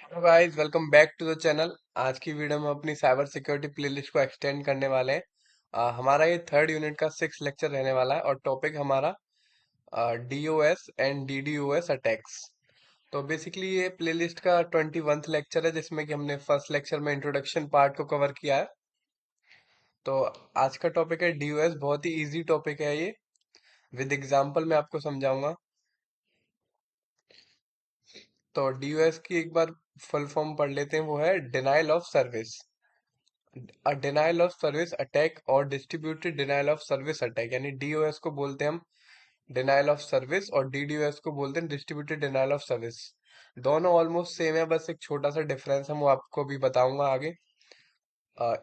Hello guys, welcome back to the channel. आज की video में अपनी साइबर सिक्योरिटी प्लेलिस्ट को एक्सटेंड करने वाले हैं। हमारा ये थर्ड यूनिट का 6 लेक्चर रहने वाला है और टॉपिक हमारा DOS एंड DDoS अटैक्स। तो बेसिकली ये प्लेलिस्ट का 21th लेक्चर है, जिसमें कि हमने फर्स्ट लेक्चर में इंट्रोडक्शन पार्ट को कवर किया है। तो आज का टॉपिक है DOS। बहुत ही इजी टॉपिक है ये। विद एग्जांपल मैं आपको समझाऊंगा। तो DOS की एक बार फुल फॉर्म पढ़ लेते हैं। वो है denial of service. Uh denial of service attack और distributed denial of service attack, यानी डीओएस को बोलते हैं हम डिनाइल ऑफ सर्विस और डीडीओएस को बोलते हैं डिस्ट्रीब्यूटेड डिनाइल ऑफ सर्विस। दोनों ऑलमोस्ट सेम है, बस एक छोटा सा डिफरेंस है, वो आपको भी बताऊंगा आगे।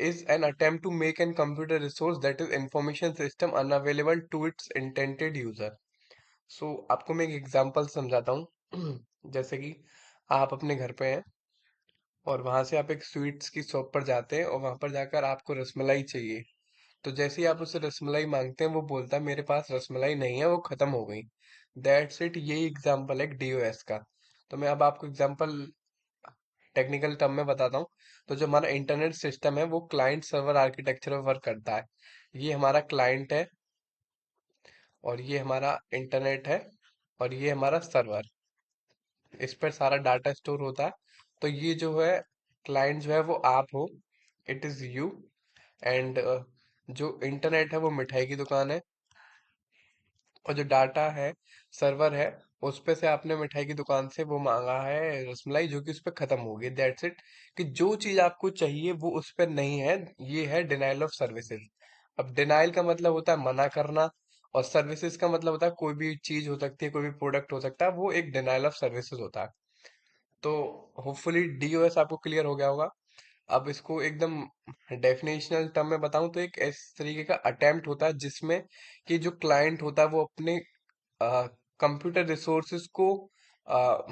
Is an attempt to make an computer resource that is information system unavailable to its intended user. So आपको मैं एक एग्जांपल समझाता हूँ। जैसे कि आप अपने घर पे हैं और वहां से आप एक स्वीट्स की शॉप पर जाते हैं और वहां पर जाकर आपको रसमलाई चाहिए। तो जैसे ही आप उससे रसमलाई मांगते हैं, वो बोलता है मेरे पास रसमलाई नहीं है, वो खत्म हो गई। That's it. यही एग्जांपल है डीओएस का। तो मैं अब आपको एग्जांपल टेक्निकल टर्म में बताता हूँ। तो जो हमारा इंटरनेट सिस्टम है वो क्लाइंट सर्वर आर्किटेक्चर में वर्क करता है। ये हमारा क्लाइंट है और ये हमारा इंटरनेट है और ये हमारा सर्वर। इस पर सारा डाटा स्टोर होता है। तो ये जो है क्लाइंट जो है वो आप हो, इट इज यू। एंड जो इंटरनेट है वो मिठाई की दुकान है। और जो डाटा है, सर्वर है, उस पे से आपने मिठाई की दुकान से वो मांगा है रसमलाई, जो कि उस पे खत्म हो गई। That's it. कि जो चीज आपको चाहिए वो उस पे नहीं है। ये है डिनाइल ऑफ सर्विसेज। अब डिनाइल का मतलब होता है मना करना, और सर्विसेज का मतलब होता है कोई भी चीज हो सकती है, कोई भी प्रोडक्ट हो सकता है, वो एक डिनाइल ऑफ सर्विसेज होता है। तो होपफुली डीओएस आपको क्लियर हो गया होगा। अब इसको एकदम डेफिनेशनल टर्म में बताऊं तो एक इस तरीके का अटेम्प्ट होता है जिसमें कि जो क्लाइंट होता है वो अपने कंप्यूटर रिसोर्सेज को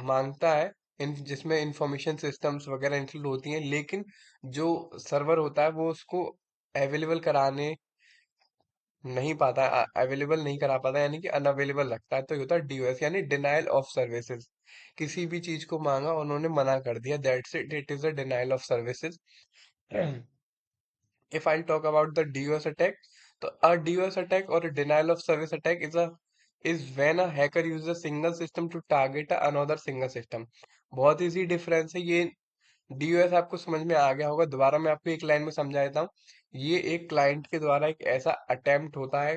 मांगता है, इन जिसमें इंफॉर्मेशन सिस्टम्स वगैरह इंक्लूड होती हैं, लेकिन जो सर्वर होता है वो उसको अवेलेबल कराने नहीं पाता, अवेलेबल नहीं करा पाता, यानी कि अनअवेलेबल रखता है। तो ये होता है डीओएस, यानी डिनाइल ऑफ सर्विसेज। किसी भी चीज को मांगा, उन्होंने मना कर दिया, that's it, it is a denial of services. If I'll talk about the DOS attack, so a DOS attack or a denial of service attack is when a hacker uses a single system to target another single system। बहुत easy difference है ये। DOS आपको समझ में आ गया होगा। दोबारा मैं आपको एक लाइन में समझा देता हूँ। ये एक क्लाइंट के द्वारा एक ऐसा अटेम्प्ट होता है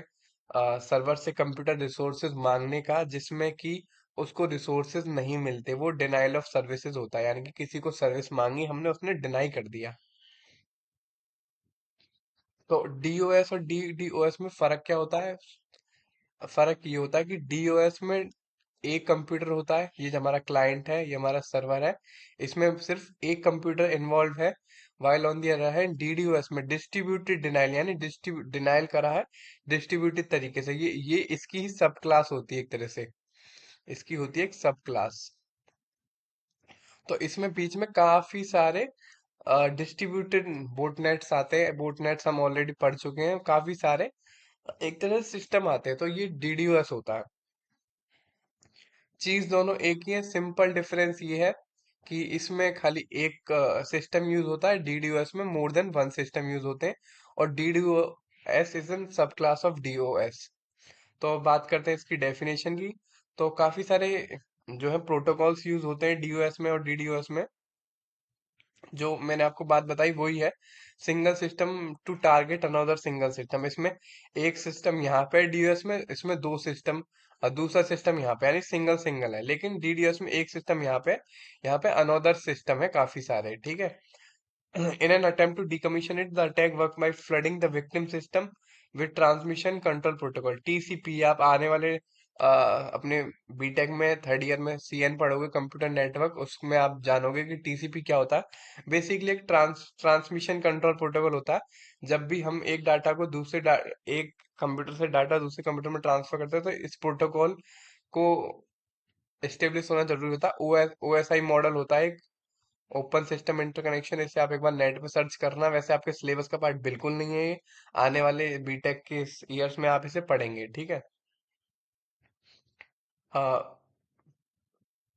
सर्वर से कंप्यूटर रिसोर्सेज मांगने का, जिसमें कि उसको रिसोर्सेज नहीं मिलते। वो डिनाइल ऑफ सर्विसेज होता है, यानी कि किसी को सर्विस मांगी हमने, उसने डिनाई कर दिया। तो डीओएस और डीडीओएस में फर्क क्या होता है? फर्क ये होता है कि डीओएस में एक कंप्यूटर होता है, ये जो हमारा क्लाइंट है, ये हमारा सर्वर है, इसमें सिर्फ एक कंप्यूटर इन्वॉल्व है। While on the other hand DDoS में डिस्ट्रीब्यूटेड डिनाइल, यानी डिनाइल करा है डिस्ट्रीब्यूटेड तरीके से। ये इसकी ही सब क्लास होती है एक तरह से। इसकी होती है एक सब क्लास। तो इसमें बीच में काफी सारे डिस्ट्रीब्यूटेड बोटनेट्स आते हैं। बोटनेट्स हम ऑलरेडी पढ़ चुके हैं काफी सारे। एक तरह से सिस्टम आते हैं। तो ये डीडीओएस होता है। चीज दोनों एक ही है, सिंपल डिफरेंस ये है कि इसमें खाली एक सिस्टम यूज होता है, डीडीओएस में more than one system use होते हैं। और डीडीओएस इज इन सब क्लास ऑफ डीओएस। तो अब बात करते हैं इसकी डेफिनेशन की। तो काफी सारे जो है प्रोटोकॉल्स यूज होते हैं डीओएस में और डीडीओएस में। जो मैंने आपको बात बताई वही है, single system to target another single system. इसमें एक सिस्टम यहाँ पे डीडीएस में, इसमें दो सिस्टम और दूसरा सिस्टम यहाँ पे, यानी सिंगल सिंगल है। लेकिन डीडीएस में एक सिस्टम यहाँ पे अनदर सिस्टम है काफी सारे, ठीक है। In an attempt to decommission it, the attack worked by flooding the victim system with transmission control protocol TCP। आप आने वाले अपने बीटेक में थर्ड ईयर में सीएन पढ़ोगे, कंप्यूटर नेटवर्क, उसमें आप जानोगे कि टीसीपी क्या होता है। बेसिकली एक ट्रांसमिशन कंट्रोल प्रोटोकॉल होता है। जब भी हम एक डाटा को एक कंप्यूटर से डाटा दूसरे कंप्यूटर में ट्रांसफर करते हैं, तो इस प्रोटोकॉल को एस्टेब्लिश होना जरूरी होता है। ओएसआई मॉडल होता है, ओपन सिस्टम इंटरकनेक्शन। इसे आप एक बार नेट पे सर्च करना। वैसे आपके सिलेबस का पार्ट बिल्कुल नहीं है ये। आने वाले बीटेक के ईयर्स में आप इसे पढ़ेंगे, ठीक है। हाँ।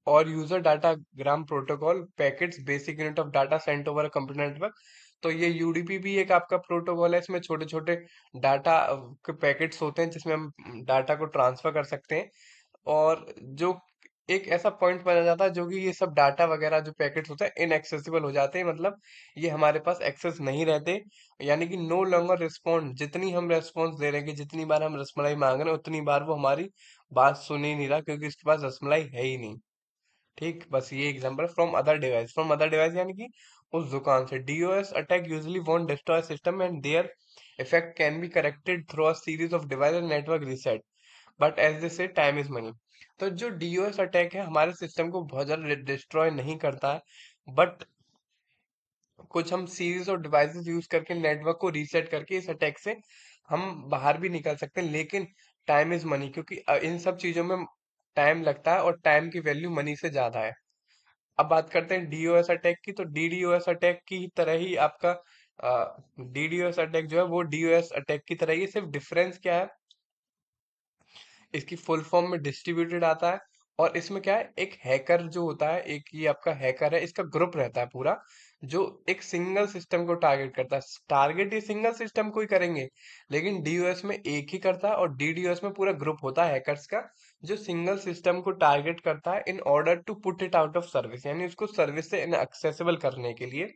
और user data gram protocol packets basic unit of data sent over computer network. तो ये यूडीपी भी एक आपका प्रोटोकॉल है, इसमें छोटे छोटे डाटा के पैकेट्स होते हैं जिसमें हम डाटा को ट्रांसफर कर सकते हैं। और जो एक ऐसा पॉइंट बना जाता है जो कि ये सब डाटा वगैरह जो पैकेट्स होते हैं इनएक्सेसिबल हो जाते हैं, मतलब ये हमारे पास एक्सेस नहीं रहते। यानी कि नो लॉन्गर रिस्पॉन्ड, जितनी हम रेस्पॉन्स दे रहे हैं कि जितनी बार हम रसमलाई मांग रहे हैं उतनी बार वो हमारी बात सुन ही नहीं रहा, क्योंकि इसके पास रसमलाई है ही नहीं। ठीक, बस ये एग्जांपल फ्रॉम अदर डिवाइस यानी कि उस दुकान से। DOS attack usually won't destroy system and their effect can be corrected through a series of device and network reset, but as they say time is money. तो जो DOS attack है हमारे system को बहुत ज्यादा डिस्ट्रॉय नहीं करता है, बट कुछ हम सीरीज ऑफ डिवाइसेस यूज करके नेटवर्क को रीसेट करके इस अटैक से हम बाहर भी निकल सकते हैं। लेकिन टाइम इज मनी, क्योंकि इन सब चीजों में टाइम लगता है और टाइम की वैल्यू मनी से ज्यादा है। अब बात करते हैं डीओएस अटैक की। तो डीडीओएस अटैक की तरह ही आपका डीडीओएस अटैक जो है वो डीओएस अटैक की तरह ही, सिर्फ डिफरेंस क्या है, इसकी फुल फॉर्म में डिस्ट्रीब्यूटेड आता है। और इसमें क्या है, एक हैकर जो होता है, एक ये आपका हैकर है, इसका ग्रुप रहता है पूरा, जो एक सिंगल सिस्टम को टारगेट करता है। टारगेट ये सिंगल सिस्टम को ही करेंगे, लेकिन डीओएस में एक ही करता है और डीडीओएस में पूरा ग्रुप होता है हैकर्स का, जो सिंगल सिस्टम को टारगेट करता है in order to put it out of service, यानी उसको सर्विस से इनएक्सेसिबल करने के लिए।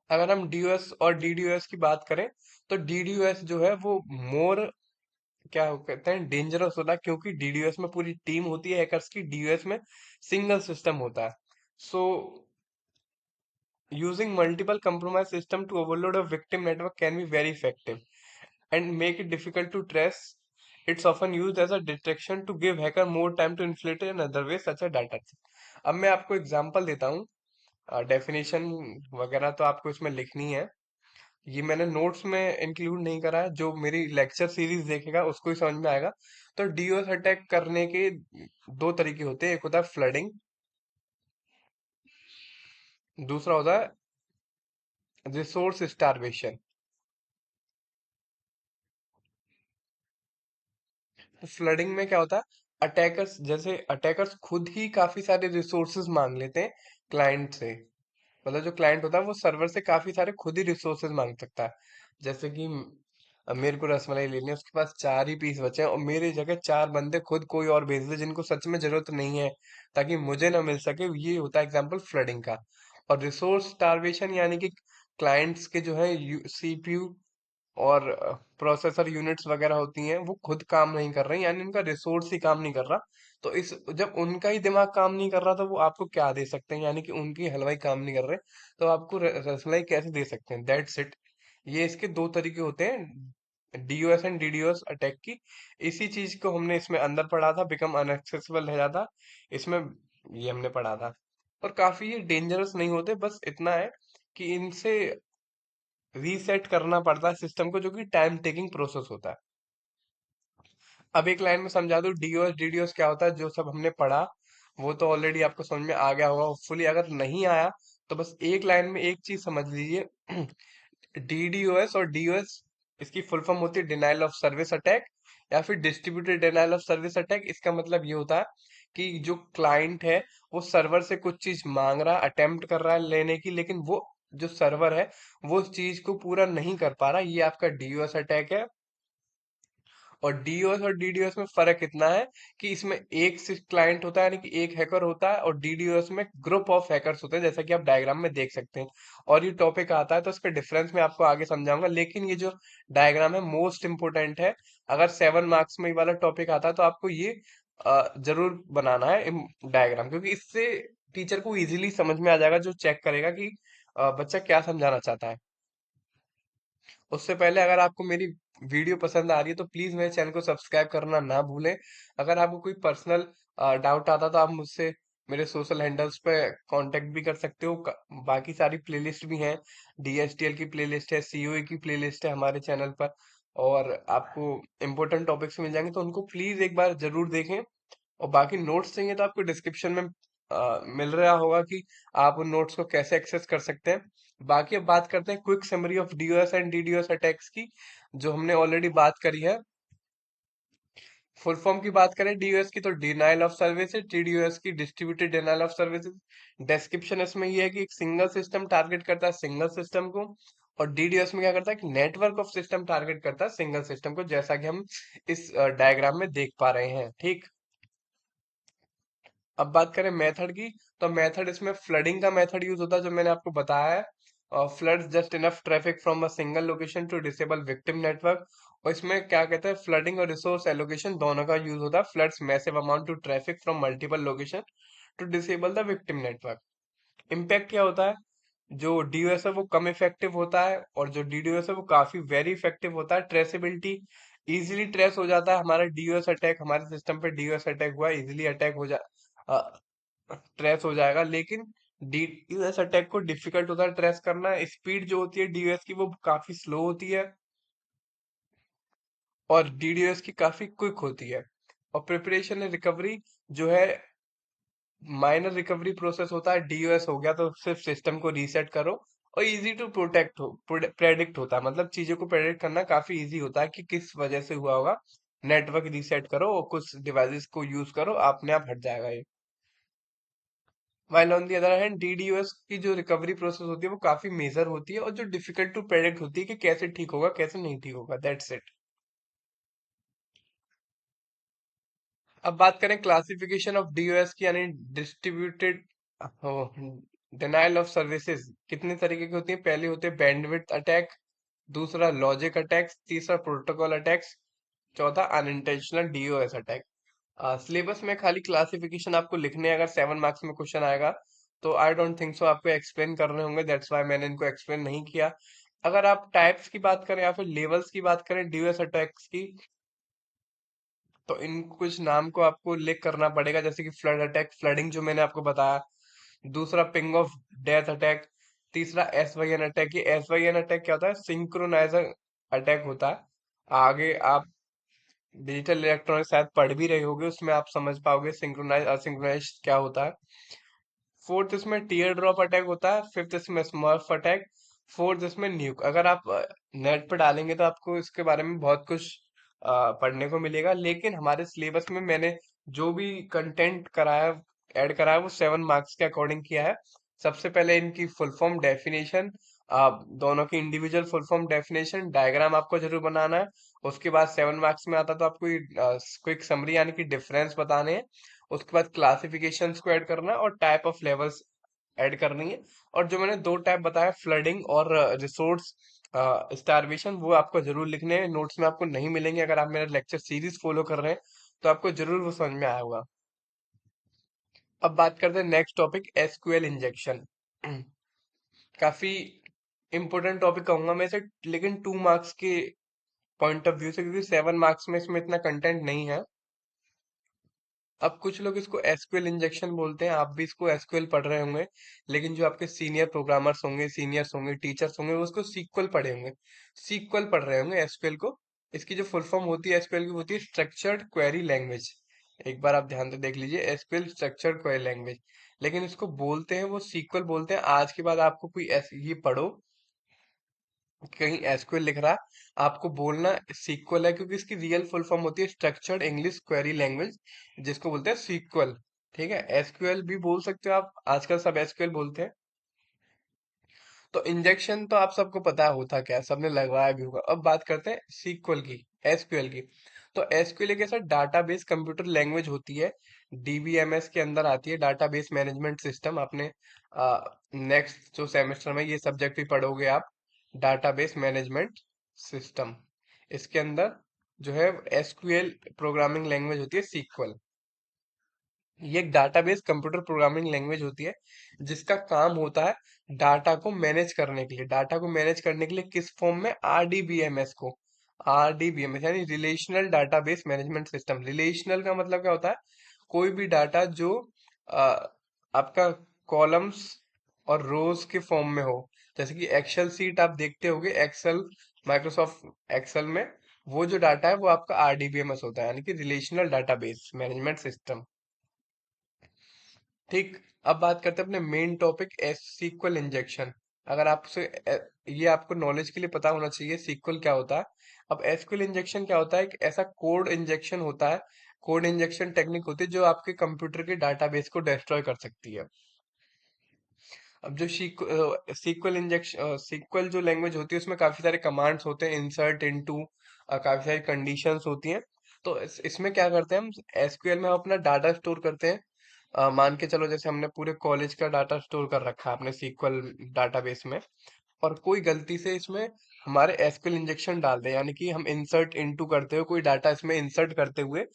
अगर हम डीओएस और डीडीओएस की बात करें, तो डीडीओएस जो है वो मोर क्या कहते हैं डेंजरस होता है, क्योंकि डीडीएस में पूरी टीम होती है हैकर्स की, डीओएस में सिंगल सिस्टम होता है। So using multiple compromise system to overload a victim network can be very effective and make it difficult to trace. It's often used as a distraction to give hacker more time to inflate in other ways such as data theft। अब मैं आपको example देता हूँ, definition वगैरह तो आपको इसमें लिखनी है, ये मैंने नोट्स में इंक्लूड नहीं करा है, जो मेरी लेक्चर सीरीज देखेगा उसको ही समझ में आएगा। तो डीओस अटैक करने के दो तरीके होते हैं, एक होता है फ्लडिंग, दूसरा होता है रिसोर्स स्टारवेशन। तो फ्लडिंग में क्या होता है, अटैकर्स खुद ही काफी सारे रिसोर्सेज मांग लेते हैं क्लाइंट से। मतलब जो क्लाइंट होता है वो सर्वर से काफी सारे खुद ही रिसोर्सेज मांग सकता है। जैसे कि अब मेरे को रसमलाई लेनी है, उसके पास 4 ही पीस बचे हैं और मेरी जगह 4 बंदे खुद कोई और भेज दे जिनको सच में जरूरत नहीं है, ताकि मुझे ना मिल सके। ये होता है एग्जांपल फ्लडिंग का। और रिसोर्स स्टारवेशन यानी कि क्लाइंट्स के जो है सीपीयू और प्रोसेसर यूनिट्स वगैरह होती हैं वो खुद काम नहीं कर रही, यानी उनका रिसोर्स ही काम नहीं कर रहा। तो इस जब उनका ही दिमाग काम नहीं कर रहा तो वो आपको क्या दे सकते हैं, यानी कि उनकी हलवाई काम नहीं कर रहे, तो आपको रसमलाई कैसे दे सकते हैं। That's it. ये इसके दो तरीके होते हैं, डीओएस एंड डीडीओएस अटैक की। इसी चीज को हमने इसमें अंदर पढ़ा था, बिकम अनएक्सेसिबल रह जाता, इसमें ये हमने पढ़ा था। और काफी ये डेंजरस नहीं होते, बस इतना है कि इनसे रीसेट करना पड़ता है सिस्टम को, जो कि टाइम टेकिंग प्रोसेस होता है। अब एक लाइन में समझा दूं डीओएस डीडीओएस क्या होता है, जो सब हमने पढ़ा वो तो ऑलरेडी आपको समझ में आ गया होगा होपफुली। अगर नहीं आया तो बस एक लाइन में एक चीज समझ लीजिए, डीडीओएस और डीओएस, इसकी फुल फॉर्म होती है डिनाइल ऑफ सर्विस अटैक या फिर distributed denial of service attack. इसका मतलब ये होता है कि जो क्लाइंट है वो सर्वर से कुछ चीज मांग रहा है, अटेम्प्ट कर रहा है लेने की, लेकिन वो जो सर्वर है वो उस चीज को पूरा नहीं कर पा रहा, ये आपका डीओएस अटैक है। और डीओएस और डीडीओएस में फर्क इतना है कि इसमें एक क्लाइंट होता है, यानी कि एक हैकर होता है, और डीडीओएस में ग्रुप ऑफ हैकर्स होते हैं, जैसा कि आप डायग्राम में देख सकते हैं। और ये टॉपिक आता है तो इसका डिफरेंस मैं आपको आगे समझाऊंगा, लेकिन ये जो डायग्राम है मोस्ट इंपोर्टेंट है। अगर 7 मार्क्स में ये वाला टॉपिक आता है तो आपको ये जरूर बनाना है डायग्राम, क्योंकि इससे टीचर को इजीली समझ में आ जाएगा, जो चेक करेगा कि बच्चा क्या समझाना चाहता है। उससे पहले अगर आपको मेरी वीडियो पसंद आ रही है तो प्लीज मेरे चैनल को सब्सक्राइब करना ना भूलें। अगर आपको कोई पर्सनल डाउट आता तो आप मुझसे मेरे सोशल हैंडल्स पे कांटेक्ट भी कर सकते हो। बाकी सारी प्लेलिस्ट भी हैं, डीएसटीएल की प्लेलिस्ट है, सीओई की प्लेलिस्ट है हमारे चैनल पर, और आपको इम्पोर्टेंट टॉपिक्स मिल जाएंगे, तो उनको प्लीज एक बार जरूर देखें। और बाकी नोट्स चाहिए तो आपको डिस्क्रिप्शन में मिल रहा होगा कि आप उन नोट्स को कैसे एक्सेस कर सकते हैं। बाकी अब बात करते हैं quick summary of DOS and DDoS attacks की, जो हमने ऑलरेडी बात करी है। फुल फॉर्म की बात करें डीओएस की, तो डिनाइल ऑफ सर्विसेज, डीडीओएस की distributed denial of services. Description इसमें ये है कि एक सिंगल सिस्टम टारगेट करता है सिंगल सिस्टम को, और डीडीओएस में क्या करता है कि नेटवर्क ऑफ सिस्टम टारगेट करता है सिंगल सिस्टम को, जैसा कि हम इस डायग्राम में देख पा रहे हैं। ठीक। अब बात करें मेथड की, तो मेथड इसमें फ्लडिंग का मेथड यूज होता है, जो मैंने आपको बताया है। और floods just enough traffic from a single location to disable victim network. और इसमें क्या कहते हैं, फ्लडिंग और रिसोर्स एलोकेशन दोनों का यूज होता है। Floods massive amount to traffic from multiple location to disable the victim network. Impact क्या होता है, जो डीओएस है वो कम इफेक्टिव होता है, और जो डीडीओएस है वो काफी वेरी इफेक्टिव होता है। ट्रेसेबिलिटी, इजीली ट्रेस हो जाता है हमारा डीओएस अटैक, हमारे सिस्टम पे डीओएस अटैक हुआ, इजीली अटैक हो जा ट्रेस हो जाएगा। लेकिन डीओएस अटैक को डिफिकल्ट होता है ट्रेस करना। स्पीड जो होती है डीओएस की वो काफी स्लो होती है, और डीडीओएस की काफी क्विक होती है। और प्रिपरेशन एंड रिकवरी जो है माइनर रिकवरी प्रोसेस होता है। डीओएस हो गया तो सिर्फ सिस्टम को रीसेट करो, और इजी टू प्रोटेक्ट हो प्रेडिक्ट होता है, मतलब चीजों को प्रेडिक्ट करना काफी इजी होता है कि किस वजह से हुआ होगा। नेटवर्क रीसेट करो और कुछ डिवाइसेस को यूज करो, अपने आप हट जाएगा ये। while on the other hand DDoS की जो रिकवरी प्रोसेस होती है वो काफी मेजर होती है, और जो डिफिकल्ट टू प्रेडिक्ट होती है कि कैसे ठीक होगा कैसे नहीं ठीक होगा। That's it. अब बात करें क्लासिफिकेशन ऑफ डीओएस की, यानी डिस्ट्रीब्यूटेड डिनाइल ऑफ सर्विसेज कितने तरीके की होती है। पहले होते हैं बैंडविड्थ अटैक, दूसरा लॉजिक अटैक्स, तीसरा प्रोटोकॉल अटैक्स, चौथा अनइंटेंशनल डीओएस अटैक। सिलेबस में खाली क्लासिफिकेशन आपको लिखने हैं, अगर 7 मार्क्स में क्वेश्चन आएगा तो आई डोंट थिंक सो आपको एक्सप्लेन करने होंगे, दैट्स वाई मैंने इनको एक्सप्लेन नहीं किया। अगर आप टाइप्स की बात करें या फिर लेवल्स की बात करें डीओएस अटैक्स की, तो इन कुछ नाम को आपको लिख करना पड़ेगा, जैसे कि फ्लड अटैक, फ्लडिंग जो मैंने आपको बताया। दूसरा पिंग ऑफ डेथ अटैक। तीसरा एसवाईएन अटैक। ये एसवाईएन अटैक क्या होता है, सिंक्रोनाइजर अटैक होता है। आगे आप डिजिटल इलेक्ट्रॉनिक शायद पढ़ भी रहे होगे, उसमें आप समझ पाओगे सिंक्रोनाइज असिंक्रोनाइज क्या होता है। फोर्थ इसमें टीयर ड्रॉप अटैक होता है। फिफ्थ इसमें स्मर्फ अटैक। फोर्थ इसमें न्यूक। अगर आप नेट पे डालेंगे तो आपको इसके बारे में बहुत कुछ पढ़ने को मिलेगा, लेकिन हमारे सिलेबस में मैंने जो भी कंटेंट कराया ऐड कराया वो 7 मार्क्स के अकॉर्डिंग किया है। सबसे पहले इनकी फुल फॉर्म डेफिनेशन, दोनों की individual full form definition diagram आपको जरूर बनाना है। उसके बाद 7 मार्क्स में आता तो आपको क्विक समरी यानी कि डिफरेंस बताने हैं। उसके बाद क्लासिफिकेशंस को ऐड करना है, और टाइप ऑफ लेवल्स ऐड करनी है। और जो मैंने दो टाइप बताया फ्लडिंग और रिसोर्स स्टारवेशन, वो आपको जरूर लिखने हैं, नोट्स में आपको नहीं मिलेंगे। अगर आप मेरा लेक्चर सीरीज फॉलो कर रहे हैं तो आपको जरूर वो समझ में आया होगा। अब बात करते हैं नेक्स्ट टॉपिक, एसक्यूएल इंजेक्शन। काफी इंपॉर्टेंट टॉपिक कहूंगा मैं इसे, लेकिन 2 मार्क्स के पॉइंट ऑफ व्यू से, क्योंकि 7 मार्क्स में इसमें इतना कंटेंट नहीं है। अब कुछ लोग इसको एसक्यूएल इंजेक्शन बोलते हैं, आप भी इसको एसक्यूएल पढ़ रहे होंगे, लेकिन जो आपके सीनियर प्रोग्रामर्स होंगे, सीनियर्स होंगे, टीचर्स होंगे, वो उसको सीक्वल पढ़े होंगे, सीक्वल पढ़ रहे होंगे एसक्यूएल को। इसकी जो फुल फॉर्म होती है एसक्यूएल की होती है स्ट्रक्चर्ड क्वेरी लैंग्वेज। एक बार आप ध्यान से देख लीजिए, एसक्यूएल स्ट्रक्चर्ड क्वेरी लैंग्वेज, लेकिन इसको बोलते हैं वो सीक्वल बोलते हैं। आज के बाद आपको कोई ये पढ़ो कहीं एसक्यूएल लिख रहा है, आपको बोलना सीक्वल है, क्योंकि इसकी रियल फुल फॉर्म होती है स्ट्रक्चर्ड इंग्लिश क्वेरी लैंग्वेज, जिसको बोलते हैं सीक्वल। ठीक है, एसक्यूएल भी बोल सकते हो आप, आजकल सब एसक्यूएल बोलते हैं। तो इंजेक्शन तो आप सबको पता होता क्या है, सबने लगवाया भी होगा। अब बात करते हैं सीक्वल की, एसक्यूएल की। तो एसक्यूएल एक ऐसा डाटाबेस कंप्यूटर लैंग्वेज होती है, डीबीएमएस के अंदर आती है, डाटाबेस मैनेजमेंट सिस्टम। आपने नेक्स्ट जो सेमेस्टर में ये सब्जेक्ट भी पढ़ोगे आप, डाटाबेस मैनेजमेंट सिस्टम। इसके अंदर जो है एसक्यूएल प्रोग्रामिंग लैंग्वेज होती है सीक्वल। ये एक डाटाबेस कंप्यूटर प्रोग्रामिंग लैंग्वेज होती है, जिसका काम होता है डाटा को मैनेज करने के लिए। डाटा को मैनेज करने के लिए किस फॉर्म में, आरडीबीएमएस को, आरडीबीएमएस यानी relational database management system. Relational का मतलब क्या होता है, कोई भी डाटा जो आपका कॉलम्स और रोज के फॉर्म में हो। जैसे कि एक्सेल सीट आप देखते होगे, एक्सेल, माइक्रोसॉफ्ट एक्सेल में वो जो डाटा है वो आपका आरडीबीएमएस होता है, यानी कि रिलेशनल डाटाबेस मैनेजमेंट सिस्टम। ठीक। अब बात करते हैं अपने main topic, S sequel injection. अगर आपसे ये आपको नॉलेज के लिए पता होना चाहिए सीक्वल क्या होता है। अब एसक्यूएल इंजेक्शन क्या होता है? एक ऐसा कोड इंजेक्शन होता है, कोड इंजेक्शन टेक्निक होती है जो आपके कंप्यूटर के डाटाबेस को डिस्ट्रॉय कर सकती है। अब जो सीक्वल इंजेक्शन सीक्वल जो लैंग्वेज होती है उसमें काफी सारे कमांड्स होते हैं, इंसर्ट इनटू, काफी सारी कंडीशंस होती हैं। तो इसमें क्या करते हैं हम? एसक्यूएल में हम अपना डाटा स्टोर करते हैं। मान के चलो जैसे हमने पूरे कॉलेज का डाटा स्टोर कर रखा है अपने सीक्वल डाटाबेस में, और कोई गलती से इसमें हमारे एसक्यूएल इंजेक्शन डाल दे, यानी कि हम इंसर्ट इनटू करते हुए कोई डाटा इसमें इंसर्ट करते हुए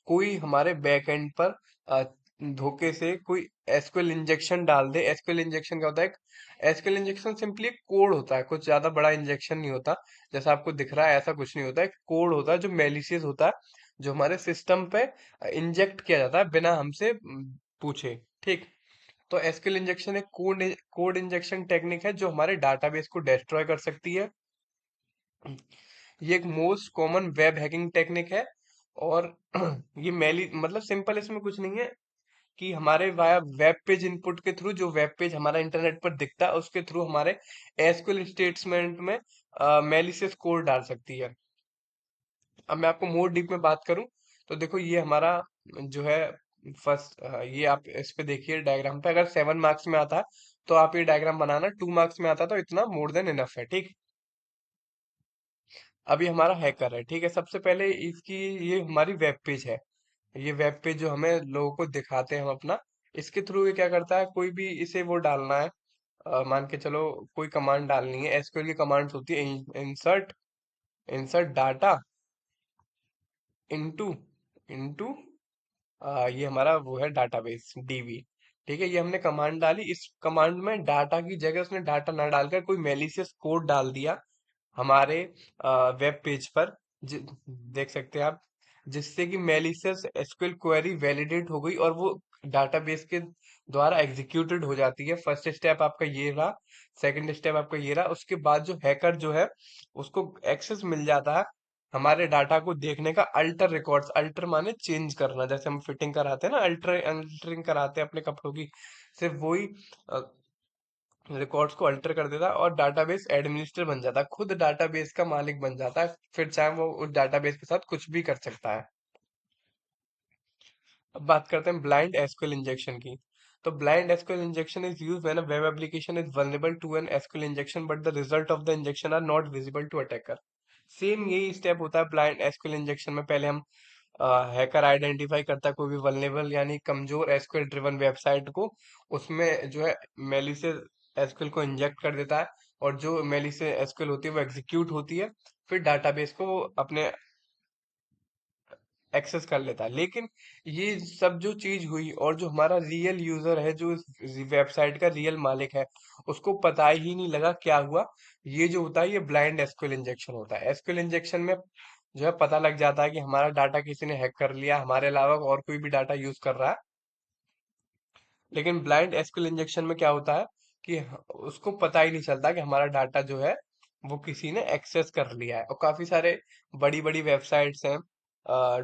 कोई हमारे बैक एंड पर अ, धोखे से कोई एसक्यूएल इंजेक्शन डाल दे। एसक्यूएल इंजेक्शन क्या होता है? एसक्यूएल इंजेक्शन सिंपली एक कोड होता है, कुछ ज्यादा बड़ा इंजेक्शन नहीं होता। जैसा आपको दिख रहा है ऐसा कुछ नहीं होता, एक कोड होता है जो मेलिशियस होता है, जो हमारे सिस्टम पे इंजेक्ट किया जाता है बिना हमसे पूछे। ठीक। तो एसक्यूएल इंजेक्शन एक कोड इंजेक्शन टेक्निक है जो हमारे डाटाबेस को डिस्ट्रॉय कर सकती है। ये एक most common web hacking technique है। और ये मेली मतलब सिंपल, इसमें कुछ नहीं है कि हमारे वाया वेब पेज इनपुट के थ्रू, जो वेब पेज हमारा इंटरनेट पर दिखता है उसके थ्रू हमारे एसक्यूएल स्टेटमेंट में मेलिशियस कोड डाल सकती है। अब मैं आपको मोर डीप में बात करूं तो देखो ये हमारा जो है फर्स्ट, ये आप इस पे देखिए डायग्राम पे, अगर 7 मार्क्स में आता है तो आप ये डायग्राम बनाना, 2 मार्क्स में आता है तो इतना मोर देन इनफ है। ठीक। अभी हमारा हैकर है, ठीक है। सबसे पहले इसकी, ये हमारी वेब पेज है, ये वेब पेज जो हमें लोगों को दिखाते हैं हम अपना, इसके थ्रू ये क्या करता है, कोई भी इसे वो डालना है, मान के चलो कोई कमांड डालनी है, एसक्यूएल की कमांड्स होती है, insert insert data into into ये हमारा वो है डाटाबेस डीबी। ठीक है, ये हमने कमांड डाली, इस कमांड में डाटा की जगह उसने डाटा ना डालकर कोई मेलिशियस कोड डाल दिया हमारे वेब पेज पर, देख सकते हैं आप, जिससे कि मेलिशियस एसक्यूएल क्वेरी वैलिडेट हो गई और वो डाटाबेस के द्वारा एग्जीक्यूटेड हो जाती है। फर्स्ट स्टेप आपका ये रहा, सेकंड स्टेप आपका ये रहा, उसके बाद जो हैकर जो है उसको एक्सेस मिल जाता है हमारे डाटा को देखने का, अल्टर रिकॉर्ड्स, अल्टर माने चेंज करना, जैसे हम फिटिंग कराते हैं ना, अल्टरिंग कराते हैं अपने कपड़ों की, सिर्फ वही रिकॉर्ड्स को अल्टर कर देता है और डाटाबेस एडमिनिस्ट्रेटर बन जाता है, खुद डाटाबेस का मालिक बन जाता है, फिर चाहे वो उस डाटाबेस के साथ कुछ भी कर सकता है। अब बात करते हैं ब्लाइंड एसक्यूएल इंजेक्शन की। तो blind SQL injection is used when a web application is vulnerable to an SQL injection but the result of the injection are not visible to attacker. Same यही स्टेप होता है blind SQL injection में। पहले हम hacker identify करता है कोई भी वल्नरेबल यानी कमजोर एसक्यूएल ड्रिवन वेबसाइट को, उसमें जो है मेलिशियस एसक्यूएल को इंजेक्ट कर देता है, और जो मेलिशियस एसक्यूएल होती है वो एग्जीक्यूट होती है, फिर डाटाबेस को अपने एक्सेस कर लेता है। लेकिन ये सब जो चीज हुई और जो हमारा रियल यूजर है, जो वेबसाइट का रियल मालिक है, उसको पता ही नहीं लगा क्या हुआ। ये जो होता है ये ब्लाइंड एसक्यूएल इंजेक्शन होता है। एसक्यूएल इंजेक्शन में जो है पता लग जाता है कि हमारा डाटा किसी ने हैक कर लिया, हमारे अलावा और कोई भी डाटा यूज कर रहा है। लेकिन ब्लाइंड एसक्यूएल इंजेक्शन में क्या होता है कि उसको पता ही नहीं चलता कि हमारा डाटा जो है वो किसी ने एक्सेस कर लिया है। और काफी सारे बड़ी बड़ी वेबसाइट्स हैं,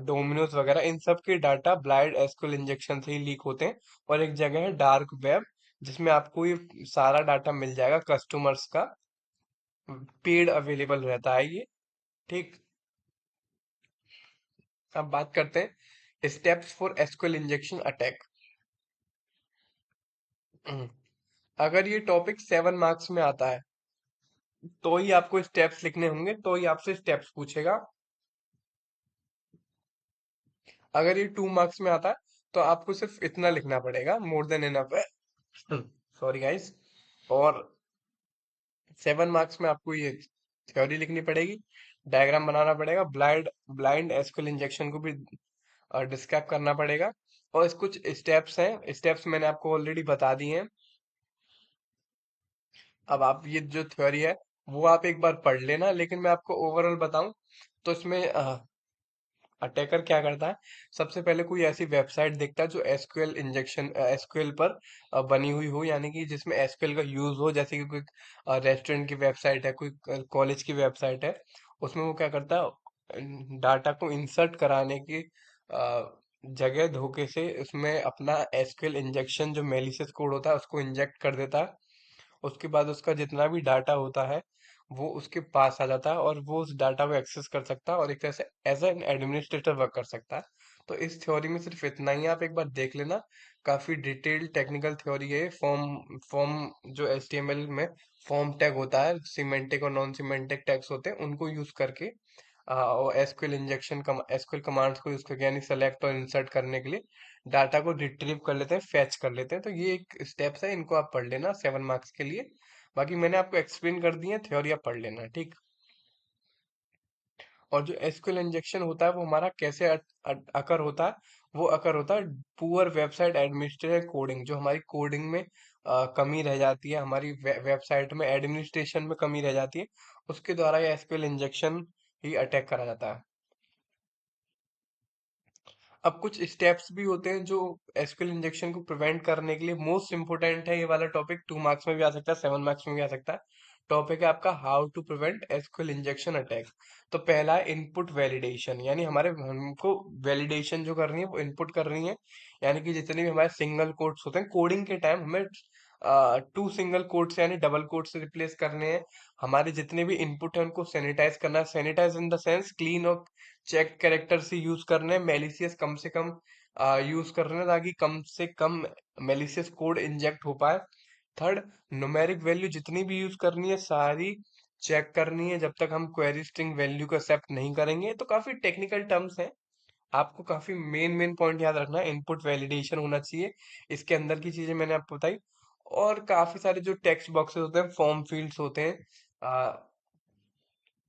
डोमिनोज वगैरह, इन सब के डाटा ब्लाइंड एसक्यूएल इंजेक्शन से ही लीक होते हैं। और एक जगह है डार्क वेब, जिसमें आपको ये सारा डाटा मिल जाएगा कस्टमर्स का, पेड अवेलेबल रहता है ये। ठीक। अब बात करते हैं steps for SQL injection attack. अगर ये टॉपिक 7 मार्क्स में आता है तो ही आपको स्टेप्स लिखने होंगे, तो ही आपसे स्टेप्स पूछेगा। अगर ये 2 मार्क्स में आता है तो आपको सिर्फ इतना लिखना पड़ेगा, मोर देन इनफ है। Sorry guys. और 7 मार्क्स में आपको ये थ्योरी लिखनी पड़ेगी, डायग्राम बनाना पड़ेगा, ब्लाइंड ब्लाइंड एसक्यूएल इंजेक्शन को भी डिस्क्राइब करना पड़ेगा। और इस कुछ स्टेप्स हैं, स्टेप्स मैंने आपको ऑलरेडी बता दिए हैं। अब आप ये जो थ्योरी है वो आप एक बार पढ़ लेना, लेकिन मैं आपको ओवरऑल बताऊं तो इसमें अटैकर क्या करता है, सबसे पहले कोई ऐसी वेबसाइट देखता है जो एसक्यूएल इंजेक्शन एसक्यूएल पर बनी हुई हो, यानी कि जिसमें एसक्यूएल का यूज हो, जैसे कि कोई रेस्टोरेंट की वेबसाइट है, कोई कॉलेज की वेबसाइट है। उसमें वो क्या करता है, डाटा को इंसर्ट कराने की जगह धोखे से उसमें अपना एसक्यूएल इंजेक्शन जो मेलिशियस कोड होता है उसको इंजेक्ट कर देता है। उसके बाद उसका जितना भी डाटा होता है वो उसके पास आ जाता है और वो उस डाटा को एक्सेस कर सकता है और एक तरह से एज एन एडमिनिस्ट्रेटर वर्क कर सकता है। तो इस थ्योरी में सिर्फ इतना ही है, आप एक बार देख लेना। काफी डिटेल्ड टेक्निकल थ्योरी है। फॉर्म फॉर्म जो HTML में फॉर्म टैग होता है, सिमेंटिक और नॉन सिमेंटिक टैग्स होते हैं, उनको यूज करके और एसक्यूएल कमांड्स को यूज करके, यानी सेलेक्ट और इंसर्ट करने के लिए डाटा को रिट्रीव कर लेते हैं, फेच कर लेते हैं। तो ये एक स्टेप्स है, इनको आप पढ़ लेना 7 मार्क्स के लिए। बाकी मैंने आपको एक्सप्लेन कर दिया, थ्योरी आप पढ़ लेना, ठीक। और जो एसक्यूएल इंजेक्शन होता है वो हमारा कैसे अकर होता है, वो अकर होता है पुअर वेबसाइट एडमिनिस्ट्रेशन कोडिंग, जो हमारी कोडिंग में कमी रह जाती है, हमारी वेबसाइट में एडमिनिस्ट्रेशन में कमी रह जाती है, उसके द्वारा ये एसक्यूएल इंजेक्शन ही अटैक करा जाता है। अब कुछ स्टेप्स भी होते हैं जो एसक्यूएल इंजेक्शन को प्रिवेंट करने के लिए मोस्ट इंपोर्टेंट है। ये वाला टॉपिक 2 मार्क्स में भी आ सकता है, 7 मार्क्स में भी आ सकता है। टॉपिक है आपका how to prevent SQL injection attack. तो पहला है इनपुट वैलिडेशन, यानी हमारे हमको वैलिडेशन जो करनी है वो इनपुट करनी है। यानी कि जितने भी हमारे सिंगल कोट्स होते हैं कोडिंग के टाइम, हमें 2 सिंगल कोट्स यानी डबल कोट्स रिप्लेस करने हैं। हमारे जितने भी इनपुट है उनको सैनिटाइज करना है, sanitise in the sense clean और चेक कैरेक्टर से यूज करने, मेलिशियस कम से कम यूज करने, ताकि कम से कम मेलिशियस कोड इंजेक्ट हो पाए। थर्ड, न्यूमेरिक वैल्यू जितनी भी यूज करनी है सारी चेक करनी है, जब तक हम क्वेरी स्ट्रिंग वैल्यू को एक्सेप्ट नहीं करेंगे। तो काफी टेक्निकल टर्म्स हैं, आपको काफी मेन मेन पॉइंट याद रखना है। इनपुट वैलिडेशन होना चाहिए, इसके अंदर की चीजें मैंने आपको बताई। और काफी सारे जो टेक्स्ट बॉक्सेस होते हैं, फॉर्म फील्ड्स होते हैं,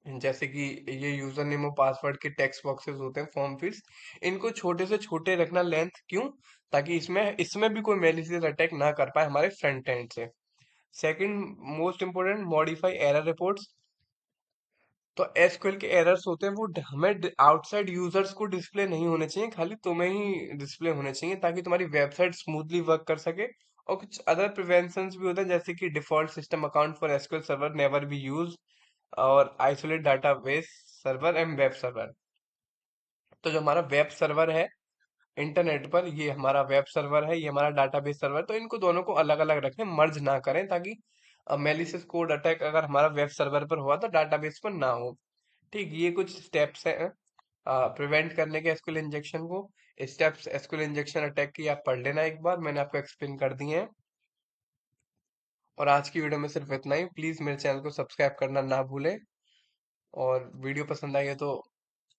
जैसे कि ये यूजर नेम और पासवर्ड के टेक्स्ट बॉक्सेस होते हैं, फॉर्म फील्ड्स, इनको छोटे से छोटे रखना, लेंथ क्यों, ताकि इसमें इसमें भी कोई मैलिशियस अटैक ना कर पाए हमारे फ्रंट एंड से। Second most important, modify error reports. तो एसक्यूएल के एरर्स होते हैं वो हमें आउटसाइड यूजर्स को डिस्प्ले नहीं होने चाहिए, खाली तुम्हें ही डिस्प्ले होने चाहिए, ताकि तुम्हारी वेबसाइट स्मूथली वर्क कर सके। और कुछ अदर प्रिवेंशंस भी होते हैं, जैसे कि default system account for SQL server never be use, और isolate database server and web server. तो जो हमारा वेब सर्वर है इंटरनेट पर, ये हमारा वेब सर्वर है, ये हमारा डाटाबेस सर्वर, तो इनको दोनों को अलग अलग रखें, मर्ज ना करें, ताकि मेलिशियस कोड अटैक अगर हमारा वेब सर्वर पर हुआ तो डाटाबेस पर ना हो। ठीक, ये कुछ स्टेप्स हैं प्रिवेंट करने के एसक्यूएल इंजेक्शन को। स्टेप्स एसक्यूएल इंजेक्शन अटैक की आप पढ़ लेना एक बार, मैंने आपको एक्सप्लेन कर दिए हैं। और आज की वीडियो में सिर्फ इतना ही। प्लीज मेरे चैनल को सब्सक्राइब करना ना भूलें, और वीडियो पसंद आई है तो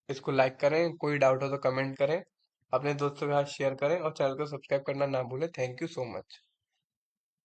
इसको लाइक करें, कोई डाउट हो तो कमेंट करें, अपने दोस्तों के साथ शेयर करें, और चैनल को सब्सक्राइब करना ना भूलें। Thank you so much.